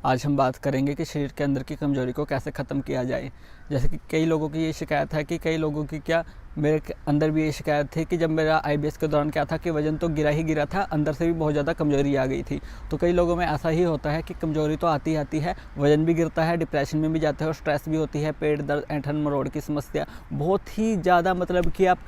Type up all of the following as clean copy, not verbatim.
आज हम बात करेंगे कि शरीर के अंदर की कमज़ोरी को कैसे ख़त्म किया जाए। जैसे कि कई लोगों की ये शिकायत है कि कई लोगों की क्या मेरे अंदर भी ये शिकायत थी कि जब मेरा आईबीएस के दौरान क्या था कि वज़न तो गिरा ही गिरा था, अंदर से भी बहुत ज़्यादा कमज़ोरी आ गई थी। तो कई लोगों में ऐसा ही होता है कि कमज़ोरी तो आती आती है, वज़न भी गिरता है, डिप्रेशन में भी जाते हैं और स्ट्रेस भी होती है, पेट दर्द, ऐंठन मरोड़ की समस्या बहुत ही ज़्यादा, मतलब कि आप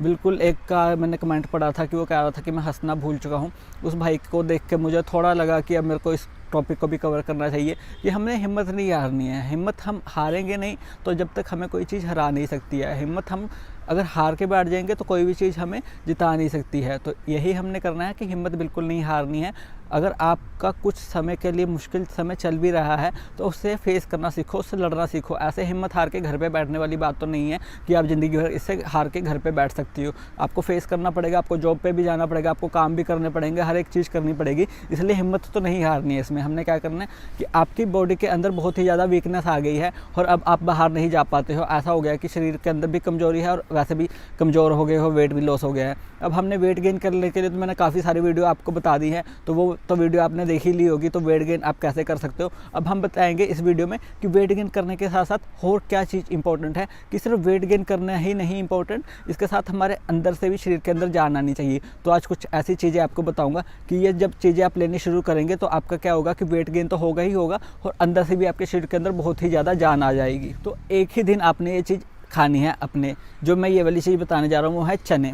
बिल्कुल। एक का मैंने कमेंट पढ़ा था कि वो कह रहा था कि मैं हंसना भूल चुका हूँ। उस भाई को देख के मुझे थोड़ा लगा कि अब मेरे को इस टॉपिक को भी कवर करना चाहिए कि हमने हिम्मत नहीं हारनी है। हिम्मत हम हारेंगे नहीं तो जब तक हमें कोई चीज़ हरा नहीं सकती है। हिम्मत हम अगर हार के बैठ जाएंगे तो कोई भी चीज़ हमें जिता नहीं सकती है। तो यही हमने करना है कि हिम्मत बिल्कुल नहीं हारनी है। अगर आपका कुछ समय के लिए मुश्किल समय चल भी रहा है तो उससे फेस करना सीखो, उससे लड़ना सीखो। ऐसे हिम्मत हार के घर पे बैठने वाली बात तो नहीं है कि आप ज़िंदगी भर इससे हार के घर पे बैठ सकती हो। आपको फेस करना पड़ेगा, आपको जॉब पे भी जाना पड़ेगा, आपको काम भी करने पड़ेंगे, हर एक चीज़ करनी पड़ेगी। इसलिए हिम्मत तो नहीं हारनी है। इसमें हमने क्या करना है कि आपकी बॉडी के अंदर बहुत ही ज़्यादा वीकनेस आ गई है और अब आप बाहर नहीं जा पाते हो। ऐसा हो गया कि शरीर के अंदर भी कमज़ोरी है और वैसे भी कमज़ोर हो गए हो, वेट भी लॉस हो गया है। अब हमने वेट गेन करने के लिए तो मैंने काफ़ी सारी वीडियो आपको बता दी है, तो वो तो वीडियो आपने देख ही ली होगी। तो वेट गेन आप कैसे कर सकते हो अब हम बताएंगे इस वीडियो में कि वेट गेन करने के साथ साथ और क्या चीज़ इंपॉर्टेंट है, कि सिर्फ वेट गेन करना ही नहीं इंपॉर्टेंट, इसके साथ हमारे अंदर से भी शरीर के अंदर जान आनी चाहिए। तो आज कुछ ऐसी चीज़ें आपको बताऊंगा कि ये जब चीज़ें आप लेनी शुरू करेंगे तो आपका क्या होगा कि वेट गेन तो होगा ही होगा और अंदर से भी आपके शरीर के अंदर बहुत ही ज़्यादा जान आ जाएगी। तो एक ही दिन आपने ये चीज़ खानी है अपने, जो मैं ये वाली चीज़ बताने जा रहा हूँ वो है चने।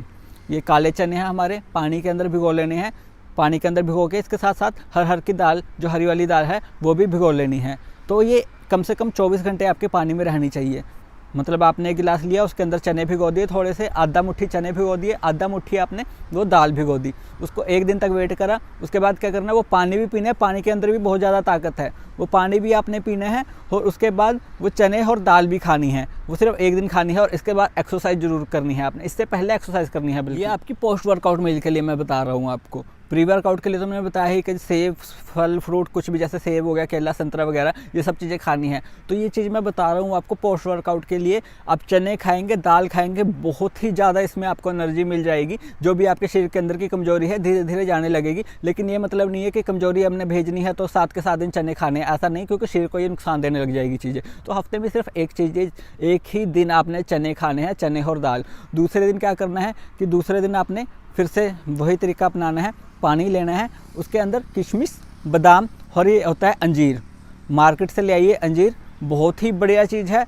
ये काले चने हैं हमारे, पानी के अंदर भिगो लेने हैं। पानी के अंदर भिगो के इसके साथ साथ हर की दाल, जो हरी वाली दाल है वो भी भिगो लेनी है। तो ये कम से कम 24 घंटे आपके पानी में रहनी चाहिए। मतलब आपने एक गिलास लिया, उसके अंदर चने भिगो दिए, थोड़े से आधा मुट्ठी चने भिगो दिए, आधा मुट्ठी आपने वो दाल भिगो दी। उसको एक दिन तक वेट करा। उसके बाद क्या करना है, वो पानी भी पीना है। पानी के अंदर भी बहुत ज़्यादा ताकत है, वो पानी भी आपने पीना है और उसके बाद वो चने और दाल भी खानी है। वो सिर्फ एक दिन खानी है और इसके बाद एक्सरसाइज जरूर करनी है आपने। इससे पहले एक्सरसाइज करनी है। बल्कि ये आपकी पोस्ट वर्कआउट मील के लिए मैं बता रहा हूँ आपको। प्री वर्कआउट के लिए तो मैंने बताया ही कि सेब, फल, फ्रूट कुछ भी, जैसे सेब हो गया, केला, संतरा वगैरह, ये सब चीज़ें खानी है। तो ये चीज़ मैं बता रहा हूँ आपको पोस्ट वर्कआउट के लिए। आप चने खाएंगे, दाल खाएंगे, बहुत ही ज़्यादा इसमें आपको एनर्जी मिल जाएगी। जो भी आपके शरीर के अंदर की कमजोरी है धीरे धीरे जाने लगेगी। लेकिन ये मतलब नहीं है कि कमजोरी हमने भेजनी है तो 7 के 7 दिन चने खाने, ऐसा नहीं, क्योंकि शरीर को ये नुकसान देने लग जाएगी चीज़ें। तो हफ्ते में सिर्फ एक चीज़, एक ही दिन आपने चने खाने हैं, चने और दाल। दूसरे दिन क्या करना है कि दूसरे दिन आपने फिर से वही तरीका अपनाना है। पानी लेना है, उसके अंदर किशमिश, बादाम और ये होता है अंजीर। मार्केट से ले आइए अंजीर, बहुत ही बढ़िया चीज़ है।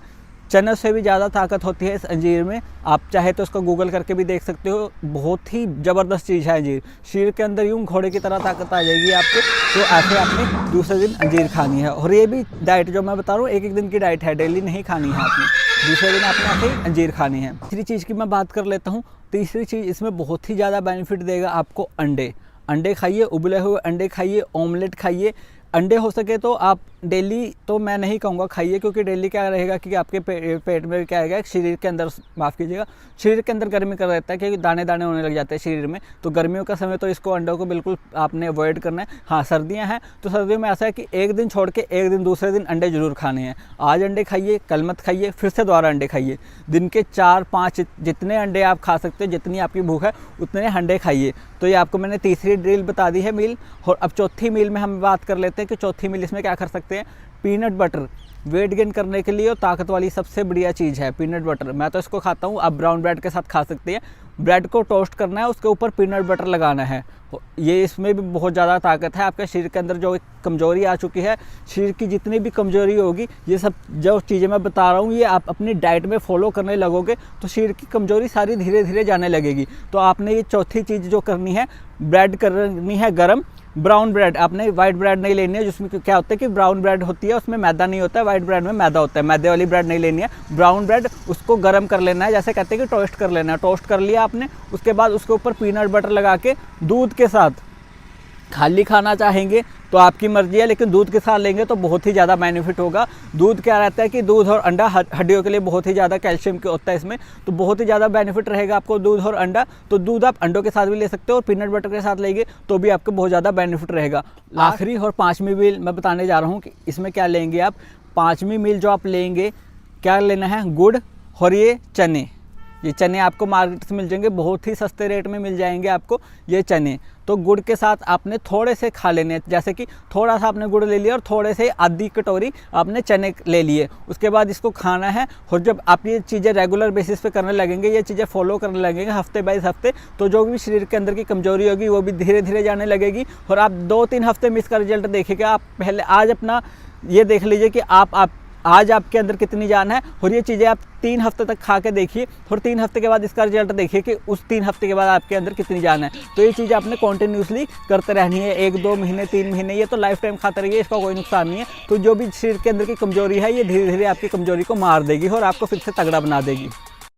चने से भी ज़्यादा ताकत होती है इस अंजीर में। आप चाहे तो इसको गूगल करके भी देख सकते हो, बहुत ही ज़बरदस्त चीज़ है अंजीर। शरीर के अंदर यूँ घोड़े की तरह ताकत आ जाएगी आपके। तो ऐसे आपने दूसरे दिन अंजीर खानी है। और ये भी डाइट जो मैं बता रहा हूँ एक एक दिन की डाइट है, डेली नहीं खानी है आपने। दूसरे दिन आपने ऐसे ही अंजीर खानी है। तीसरी चीज़ की मैं बात कर लेता हूँ। तीसरी चीज़ इसमें बहुत ही ज़्यादा बेनिफिट देगा आपको, अंडे। अंडे खाइए, उबले हुए अंडे खाइए, ऑमलेट खाइए। अंडे हो सके तो आप डेली तो मैं नहीं कहूँगा खाइए, क्योंकि डेली क्या रहेगा कि आपके पेट में क्या आएगा, शरीर के अंदर, माफ़ कीजिएगा, शरीर के अंदर गर्मी कर रहता है, क्योंकि दाने दाने होने लग जाते हैं शरीर में। तो गर्मियों का समय तो इसको, अंडों को बिल्कुल आपने अवॉइड करना है। हाँ, सर्दियाँ हैं तो सर्दियों में ऐसा है कि एक दिन छोड़ के एक दिन दूसरे दिन अंडे जरूर खाने हैं। आज अंडे खाइए, कल मत खाइए, फिर से दोबारा अंडे खाइए। दिन के 4-5 जितने अंडे आप खा सकते हो, जितनी आपकी भूख है उतने अंडे खाइए। तो ये आपको मैंने तीसरी ड्रिल बता दी है, मील। और अब चौथी मील में हम बात कर लेते हैं कि चौथी मील इसमें क्या कर सकते हैं। पीनट बटर वेट गेन करने के लिए और ताकत वाली सबसे बढ़िया चीज़ है पीनट बटर। मैं तो इसको खाता हूँ, आप ब्राउन ब्रेड के साथ खा सकते हैं। ब्रेड को टोस्ट करना है, उसके ऊपर पीनट बटर लगाना है। ये इसमें भी बहुत ज़्यादा ताकत है। आपके शरीर के अंदर जो कमजोरी आ चुकी है, शरीर की जितनी भी कमजोरी होगी, ये सब जो चीज़ें मैं बता रहा हूँ ये आप अपनी डाइट में फॉलो करने लगोगे तो शरीर की कमजोरी सारी धीरे धीरे जाने लगेगी। तो आपने ये चौथी चीज़ जो करनी है, ब्रेड करनी है गरम। ब्राउन ब्रेड, आपने वाइट ब्रेड नहीं लेनी है, जिसमें क्या होता है कि ब्राउन ब्रेड होती है उसमें मैदा नहीं होता है, वाइट ब्रेड में मैदा होता है। मैदे वाली ब्रेड नहीं लेनी है। ब्राउन ब्रेड उसको गर्म कर लेना है, जैसे कहते हैं कि टोस्ट कर लेना है। टोस्ट कर लिया आपने, उसके बाद उसके ऊपर पीनट बटर लगा के दूध के साथ खाली खाना चाहेंगे तो आपकी मर्जी है, लेकिन दूध के साथ लेंगे तो बहुत ही ज़्यादा बेनिफिट होगा। दूध क्या रहता है कि दूध और अंडा हड्डियों के लिए बहुत ही ज़्यादा कैल्शियम के होता है इसमें, तो बहुत ही ज़्यादा बेनिफिट रहेगा आपको दूध और अंडा। तो दूध आप अंडों के साथ भी ले सकते हो और पीनट बटर के साथ लेंगे तो भी आपको बहुत ज़्यादा बेनिफिट रहेगा। आखिरी और 5वीं मील मैं बताने जा रहा हूँ कि इसमें क्या लेंगे आप। 5वीं मील जो आप लेंगे, क्या लेना है, गुड़ और ये चने। ये चने आपको मार्केट से मिल जाएंगे, बहुत ही सस्ते रेट में मिल जाएंगे आपको ये चने। तो गुड़ के साथ आपने थोड़े से खा लेने, जैसे कि थोड़ा सा आपने गुड़ ले लिया और थोड़े से आधी कटोरी आपने चने ले लिए, उसके बाद इसको खाना है। और जब आप ये चीज़ें रेगुलर बेसिस पे करने लगेंगे, ये चीज़ें फॉलो करने लगेंगे हफ्ते बाई हफ्ते, तो जो भी शरीर के अंदर की कमजोरी होगी वो भी धीरे धीरे जाने लगेगी। और आप 2-3 हफ्ते में इसका रिजल्ट देखेगा। आप पहले आज अपना ये देख लीजिए कि आप आज आपके अंदर कितनी जान है, और ये चीज़ें आप 3 हफ्ते तक खा के देखिए, और 3 हफ्ते के बाद इसका रिजल्ट देखिए कि उस 3 हफ्ते के बाद आपके अंदर कितनी जान है। तो ये चीज़ आपने कॉन्टिन्यूसली करते रहनी है, 1-2 महीने 3 महीने, ये तो लाइफ टाइम खाते रहिए, इसका कोई नुकसान नहीं है। तो जो भी शरीर के अंदर की कमजोरी है, ये धीरे धीरे आपकी कमजोरी को मार देगी और आपको फिर से तगड़ा बना देगी।